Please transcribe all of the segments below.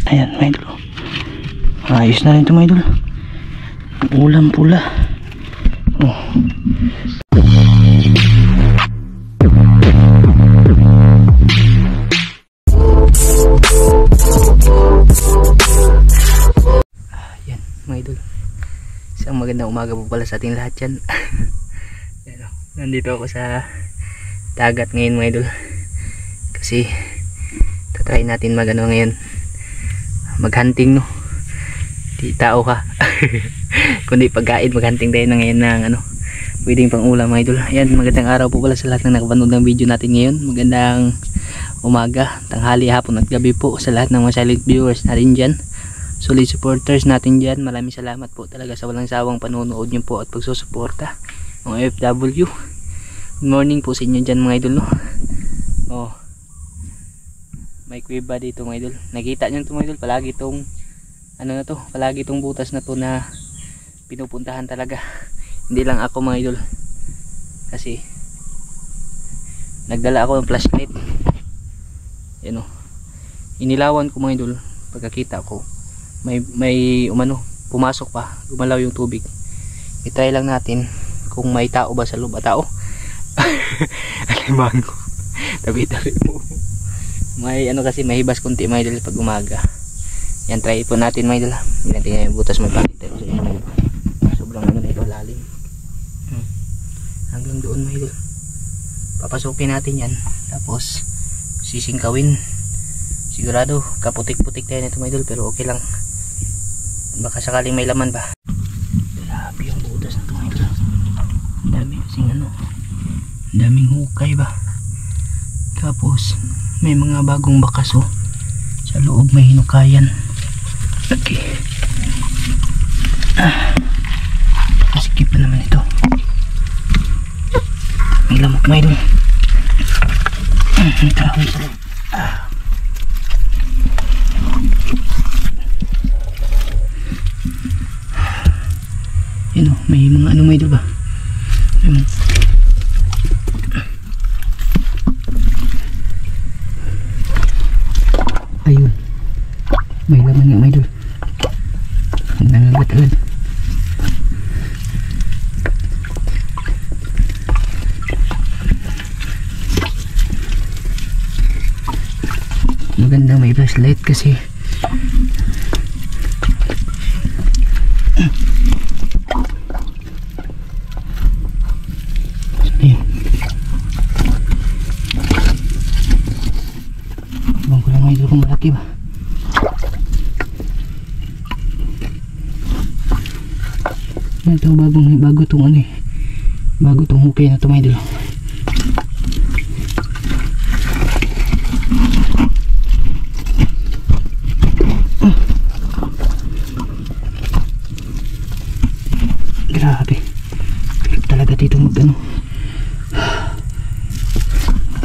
Ayan mga idol. Ayos na rin ito mga idol. Ang ulam pula. Oh. Ayan mga idol. Isang magandang umaga po pala sa ating lahat yan. Nandito ako sa dagat ngayon mga idol. Kasi tatry natin magano ngayon, maghunting no. Di tao ka. Kundi pagkain, maghunting tayo na ngayon ng ano, pwedeng pang ulam mga idol. Ayan, magandang araw po pala sa lahat ng nakapanood ng video natin ngayon. Magandang umaga, tanghali, hapon at gabi po sa lahat ng mga silent viewers natin dyan, solid supporters natin dyan. Maraming salamat po talaga sa walang sawang panonood nyo po at pagsusuporta mga OFW. Good morning po sa inyo dyan mga idol no. Oh, may kuweba dito mga idol. Nakita nyo ito mga idol, palagi itong ano na to, palagi itong butas na to na pinupuntahan talaga. Hindi lang ako mga idol, kasi nagdala ako ng flashlight. Yan o, inilawan ko mga idol. Pagkakita ko may umano, pumasok pa, gumalaw yung tubig. I-try lang natin kung may tao ba sa loob. Tao alimango. Tabi-tabi mo. May ano kasi, may hibas kunti mga idol pag umaga. Yan, try po natin mga idol. Hindi natin yung butas, may pakita ko sa inyo. Sobrang ano na ito, lalim. Hanggang doon mga idol. Papasukin natin yan, tapos sisingkawin. Sigurado kaputik-putik tayo nito mga idol, pero okay lang, baka sakaling may laman ba. Grabe yung butas na ito mga idol. Ang dami kasing ano, ang daming hukay ba. Tapos may mga bagong bakas oh. Sa loob may hinukayan. Okay. Masikip pa naman ito. May lamok mga idol. May kahoy sa loob. Yan oh, may mga ano mga idol ba. Ayun, may laman nga mga idol. Nangagat-agad. Maganda may flashlight kasi ayun. Ibang ko lang mga idol kung malaki ba. Ito bago tong ano eh, bago tong hukay na ito mga idol. Grabe, hirap talaga dito mag ano.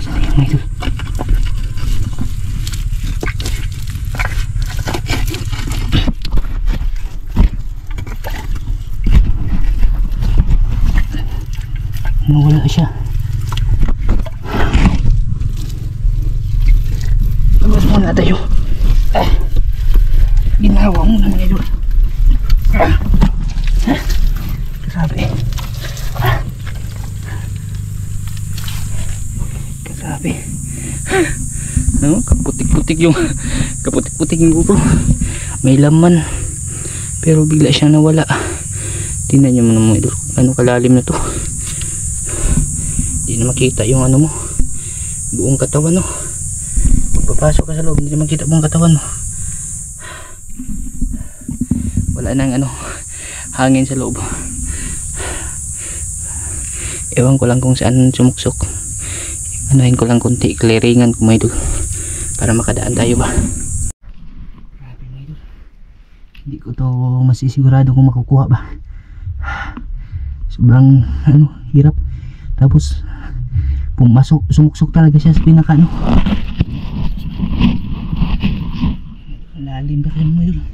Saan yan mga idol? Mawala siya. Labas muna tayo. Ginawa muna mga idol. Grabe. Grabe. No, kaputik-putik yung GoPro. May laman pero bigla siyang nawala. Tingnan niyo muna mga idol, ano kalalim na to. Hindi na makita yung ano mo, buong katawan no. Pagpapasok ka sa loob, hindi na makita buong katawan mo. Wala nang ano, hangin sa loob. Ewan ko lang kung saan sumuksok. Anuhin ko lang konti, clearingan ko mga idol, para makadaan tayo ba. Grabe mga idol, hindi ko to masisigurado kung makukuha ba. Sobrang ano, hirap. Tapos pumasok, sumuksok talaga siya sa pinaka ano. Lalim ba kayo mga idol.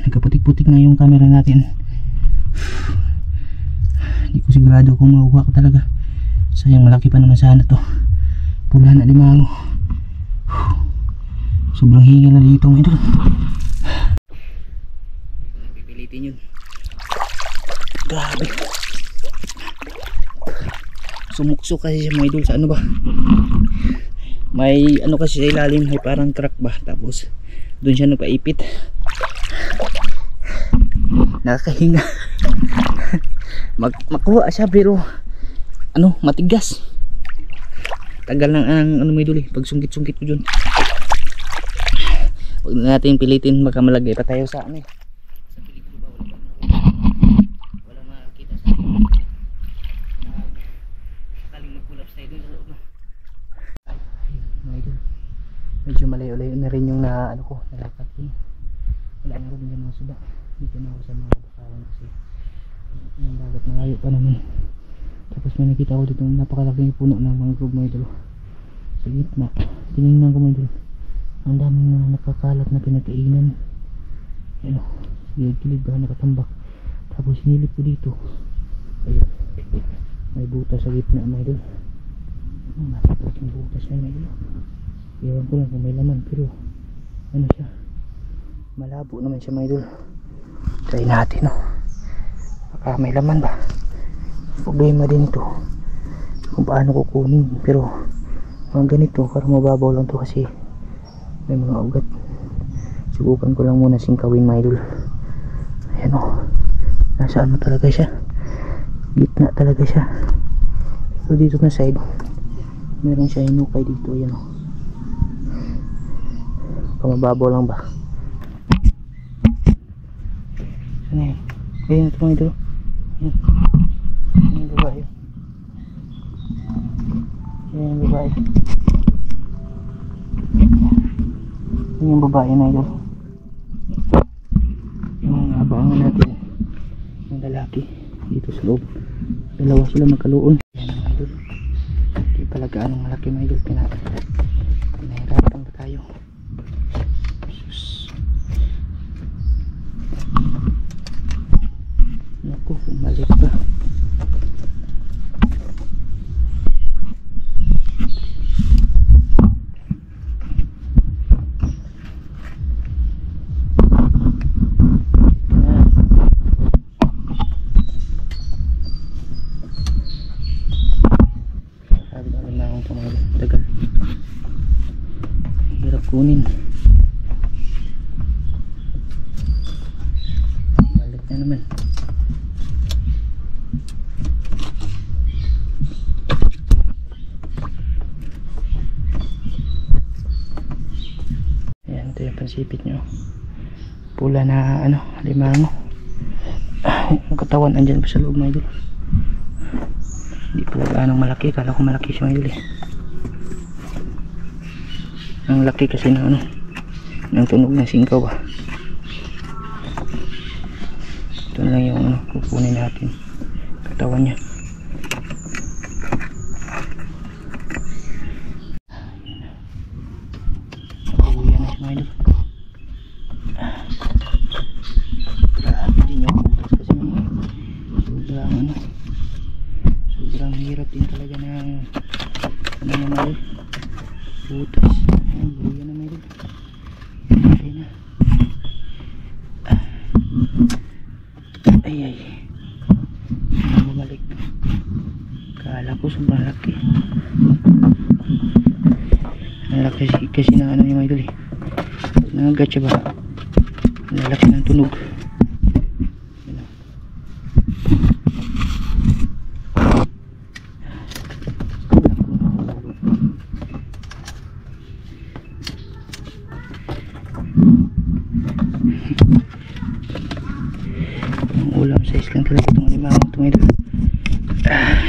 Nagkaputik-putik na yung camera natin. Hindi ko sigurado kung makukuha ko talaga. Sayang, malaki pa naman sana to. Pula na limango. Sobrang hinga na dito mga idol. Pipilitin yun. Grabe. Sumuksok kasi siya mga idol sa ano ba. May ano kasi sa ilalim, may parang crack ba. Tapos doon siya nagpaipit. Nakakahinga. Makuha siya pero ano, matigas. Tagal lang ang ano mga idol pag sungkit-sungkit ko dyan. Huwag na natin pilitin, baka malagay pa tayo sa ano eh. Sa pelikula ba, walang makakita sa sakaling mag-collapse tayo dun sa loob. Mga idol, medyo malayo-layo na rin yung na ano ko, nalakat ko. Wala na rin yung mga suba. Dito na ako sa mga bakawan kasi yung dagat malayo pa naman. Tapos may nakita ko dito napakalaking puno ng mangrove mga idol. Sa gitna, tinignan ko mga idol, ang daming na nakakalat na pinagkainan. Yan o, gilid ba nakatambak. Tapos sinilip ko dito, ayun, may butas sa gitna mga idol. Napakalaking butas na mga idol. Ewan ko lang kung may laman pero ano siya, malabo naman siya mga idol. Try natin o, baka may laman ba. Problema din ito kung paano kukunin, pero mga ganito parang mababaw lang to kasi may mga ugat. Subukan ko lang muna singkawin mga idol. Ayan o, nasa ano talaga siya, gitna talaga siya. So dito na side meron siya hinukay dito. Ayan o, mababaw lang ba. Ano yun, ayan ito mga idol. Ayan yung babae. Ayan yung babae. Ayan yung babae na idol. Yung abangan natin yung lalaki dito sa loob. Dalawa sila magkaluon. Ayan mga idol. Hindi pala gaanong malaki mga idol. Pinahirapan pa tayo. Sus. Naku, bumalik pa. Tagal. Hirap kunin. Balik na naman. Ayan, ito yung pansipit nyo. Pula na ano, limango. Yung katawan andyan pa sa loob mga idol. Hindi pala gaanong malaki. Kala ko malaki siya mga idol eh. Ang laki kasi ng ano, ng tunog ng singkaw ba. Ito lang yung ano, kukunin natin katawan niya. Uwi na siya mga idol. Grabe din yung butas kasi sobrang ano, sobrang hirap din talaga ng ano mga idol, butas. Buya na mayroon. Ay na. Ay. Bumalik. Kala ko sobrang laki. Ang laki kasi na ano yung idol eh. Nangagat siya ba? Ang laki ng tunog. Ulam size lang talaga itong limango itong idol.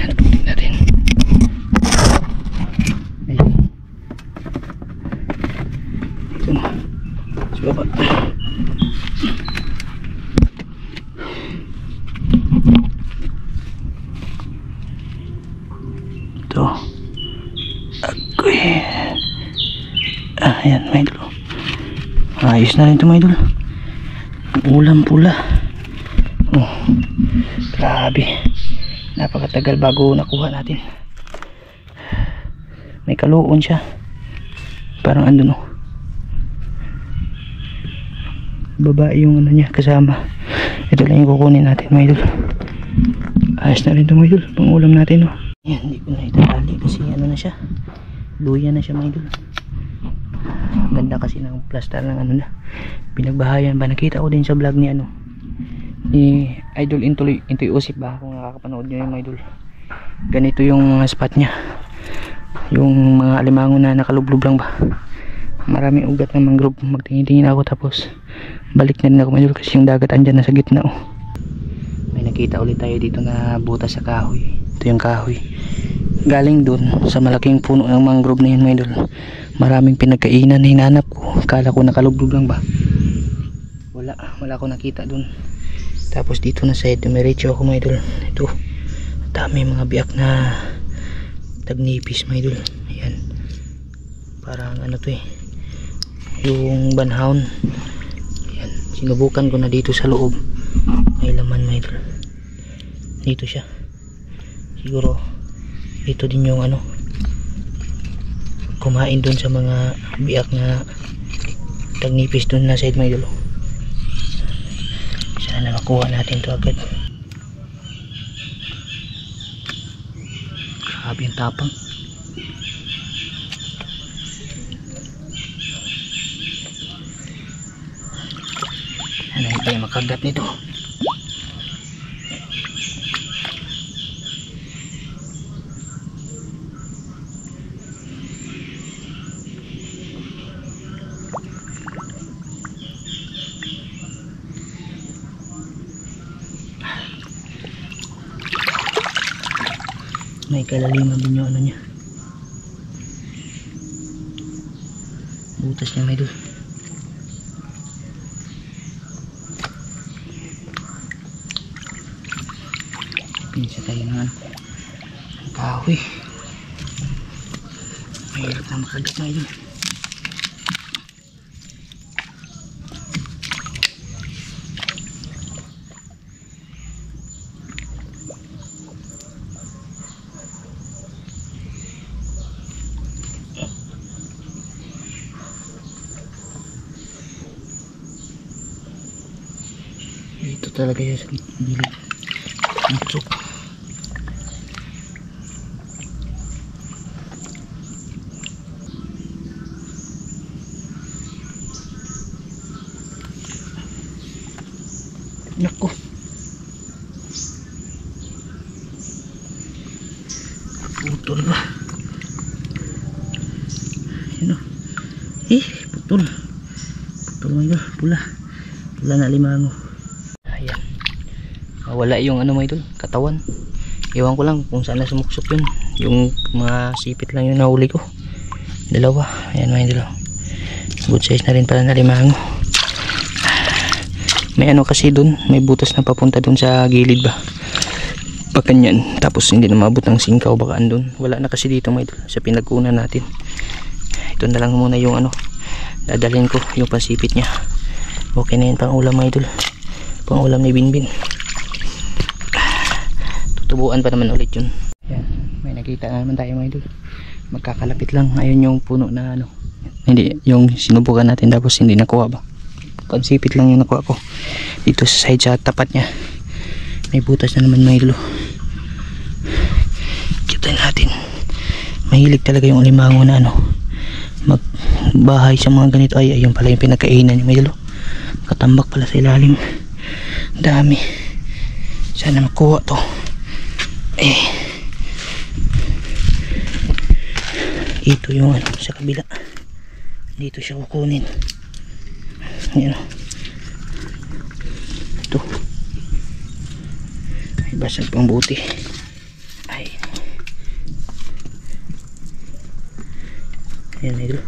Nabutin natin. Ayun. Ito na sa baba. Ito agoy. Ayan mga idol, ayos na rin ito mga idol. Ulam pula. Oh, grabe, napakatagal bago nakuha natin. May kaluon siya, parang andun oh. babae yung ano niya kasama. Ito lang yung kukunin natin mga idol. Ayos na rin ito mga idol, pang ulam natin no. Yan, hindi ko na itatali kasi ano na siya, luya na siya mga idol. Ganda kasi ng plaster ng ano na, pinagbahayan ba. Nakita ko din sa vlog ni ano, ni Idol Intoy Usip ba, kung nakakapanood nyo yung mga idol. Ganito yung spot nya, yung mga alimango na nakalublob lang ba, maraming ugat ng mangrove. Magtingin-tingin ako tapos balik na rin ako mga idol kasi yung dagat andyan na sa gitna oh. May nakita ulit tayo dito na butas sa kahoy. Ito yung kahoy galing dun sa malaking puno ng mangrove na yun mga idol. Maraming pinagkainan na hinanap ko, kala ko nakalublob lang ba, wala ko nakita dun. Tapos dito na side dumiretso ako mga idol. Ito dami mga biak na tagnipis mga idol. Ayan, parang ano to eh, yung banhawn. Ayan, sinubukan ko na dito sa loob, may laman mga idol. Dito siya, siguro dito din yung ano, kumain dun sa mga biak na tagnipis dun na side mga idol. Sana makuha natin to agad. Grabe yung tapang. Ano yung tayo makagat nito. May kalaliman din yung ano niya, butas niya may idol. Pinsa tayo ng ano, kahoy. Mahirap na makagat na idol. Dito talaga yan sa gilid ng tsuk. Nako, putol ba? Ano? Putol mga idol, pula na limango. Wala yung ano mga idol, katawan. Iwan ko lang kung saan na sumuksok yun. Yung mga sipit lang yung nahuli ko, dalawa. Ayan mga idol, good size na rin pala na limango. May ano kasi dun, may butas na papunta dun sa gilid ba, baka yan, tapos hindi na maabot ng singkaw, baka andun. Wala na kasi dito mga idol sa pinagkunan natin. Ito na lang muna yung ano, dadalhin ko yung pansipit nya. Okay na yun pang ulam mga idol, pang ulam ni Binbin. Tubuan pa naman ulit yun. Yan, may nakita naman tayo mga idol, magkakalapit lang. Ayun yung puno na ano, hindi, yung sinubukan natin tapos hindi nakuha ba, pansipit lang yung nakuha ko. Dito sa side sa tapat nya may butas na naman mga idol. Kita natin, mahilig talaga yung alimango na ano, magbahay sa mga ganito. Ay, ayun pala yung pinagkainan yung mga idol, katambak pala sa ilalim, dami. Sana makuha to. Ito yung ano sa kabila, dito siya kukunin. Ayan, ito ay basag pang buti. Ay, ayan idol,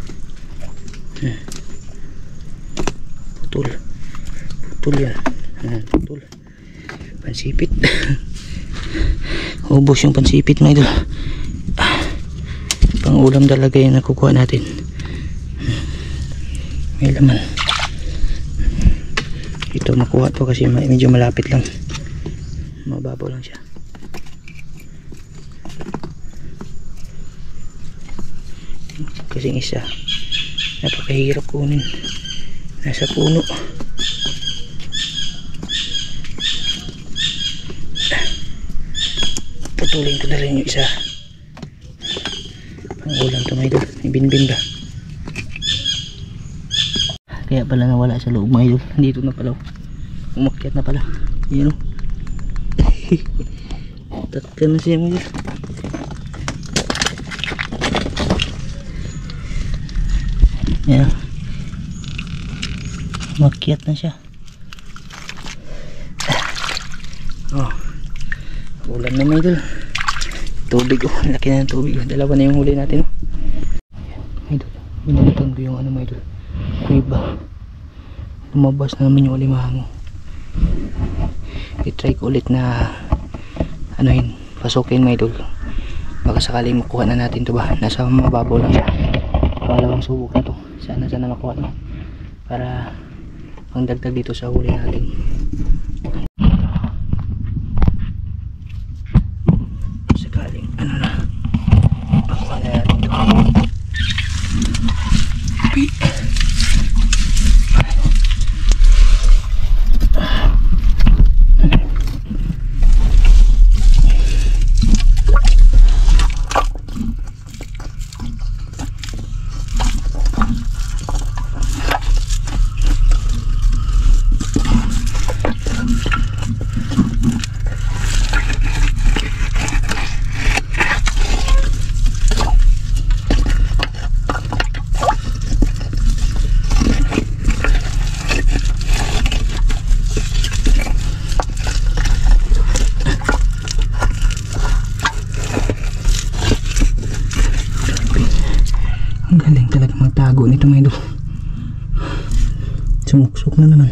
putol yan. Putol, pansipit. Ubos yung pansipit mga idol. Pang ulam talaga yung nakukuha natin. May laman. Ito makuha to kasi medyo malapit lang, mababaw lang siya. Kasing isa napakahirap kunin, nasa puno. Putulin ko na rin yung isa. Ang ulam to mga idol. Ibinbin ba? Kaya pala nawala sa loob mga idol. Dito na pala. Umakyat na pala. Yan o. Tatka na siya mga idol. Yan. Umakyat na siya. Oh. Ulam na mga idol. Tubig oh. Laki na ng tubig. Dalawa na yung huli natin oh. Mga idol. Binalitan ko yung ano mga idol. Kuiba. Lumabas na naman yung alimango. I-try ko ulit na anuhin, pasukin mga idol. Baka sakaling makuha na natin to ba. Nasa mababaw lang siya. Pangalawang subok na to. Sana makuha no. Para ang dagdag dito sa huli natin. Sakaling ano na makuha na natin to. Ang galing talaga magtago nito mga idol. Sumuksok na naman.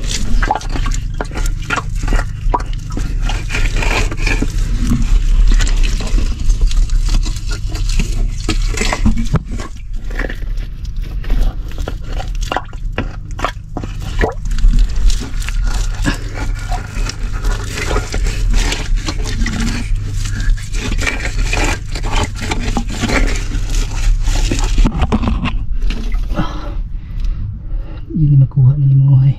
Yun yung makuha na limanguhay.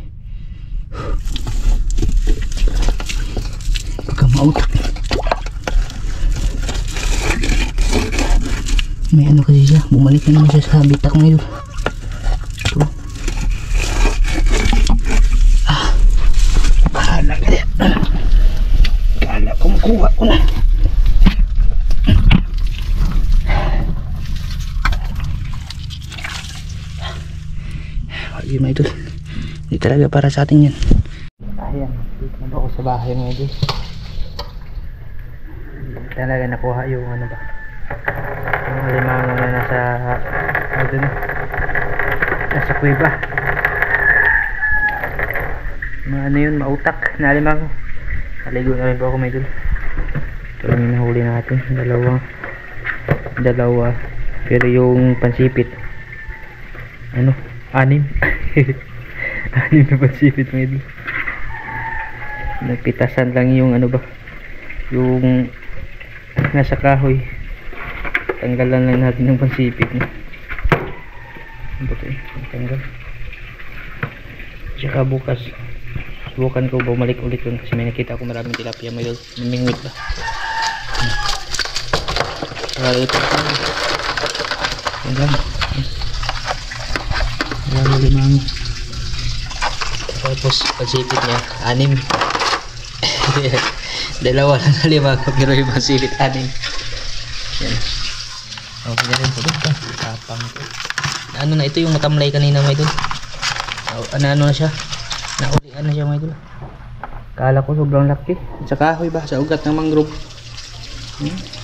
Pagka mautak may ano kasi siya, bumalik na naman siya sa habitat mga idol. Ito bahala ka yan. Kala ko makuha ko na. Ayun mga idol, hindi talaga para sa atin yan. Ayan, dito na ba ako sa bahay mga idol. Hindi talaga nakuha yung ano ba, yung alimango na nasa ano na, nasa kuweba. Mga ano yun, mautak na alimango. Naligo na rin po ako mga idol. Ito lang yung nahuli natin, dalawa, pero yung pansipit ano, 6 6 na pansipit mga idol. Nagpitasan lang yung ano ba, yung nasa kahoy. Tanggalan lang natin yung pansipit no? Ano ba ito eh, tanggal. Tsaka bukas subukan ko bumalik ulit yun kasi may nakita ko maraming tilapia mga idol. Namingwit ba ito tanggal. Marami limang. Tapos pansipit niya 6. Dalawa lang na 5 pero yung pansipit 6. Yan. Okay na rin po dito. Tapang ito. Ano na ito yung matamlay kanina mga idol. Ano na siya. Naulian na siya mga idol. Kala ko sobrang laki. Sa kahoy ba? Sa ugat ng mangrove.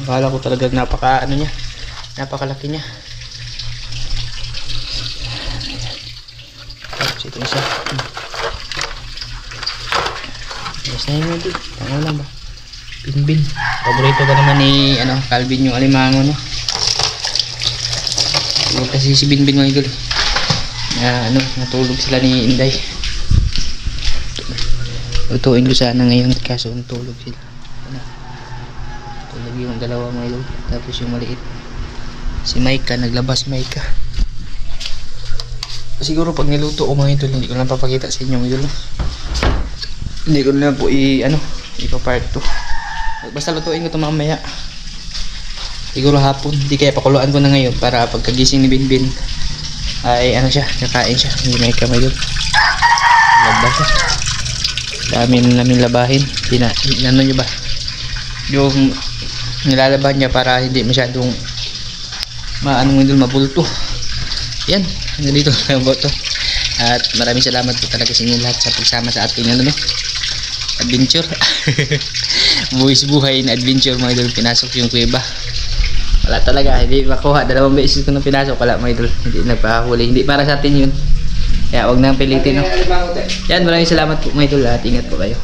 Kala ko talaga napakalaki niya. Ito isa. Yes na yun ito. Tango lang ba? Binbin. Paborito ba naman ni Calvin yung alimango no? Kasi si Binbin mga idol natulog sila ni Inday. Lutuin ko sana ngayon kaso natulog sila. Tulog yung dalawa mga idol. Tapos yung maliit si Maika, naglabas si Maika. Siguro pag niluto ko mga idol, hindi ko lang papakita sa inyo mga idol. Hindi ko lang po i-part 2. Basta lutuin ko ito mamaya. Siguro hapon. Hindi kaya pakuluan ko na ngayon para pagkagising ni Binbin ay ano siya, kakain siya. Hindi may kamay doon. Labas siya. Dami na namin labahin. Ano nyo ba? Yung nilalaban niya para hindi masyadong maano doon, mabulto. Yan. Nandito ang boto. At maraming salamat po talaga sa inyo lahat sa pagsama sa ating ano, adventure. Buwis buhay na adventure mga idol. Pinasok yung kuweba. Wala talaga, hindi makuha. 2 beses ko na pinasok. Wala mga idol. Hindi nagpahuli. Hindi para sa atin yun. Kaya huwag nang pilitin. No? Yan, maraming salamat po mga idol. At ingat po kayo.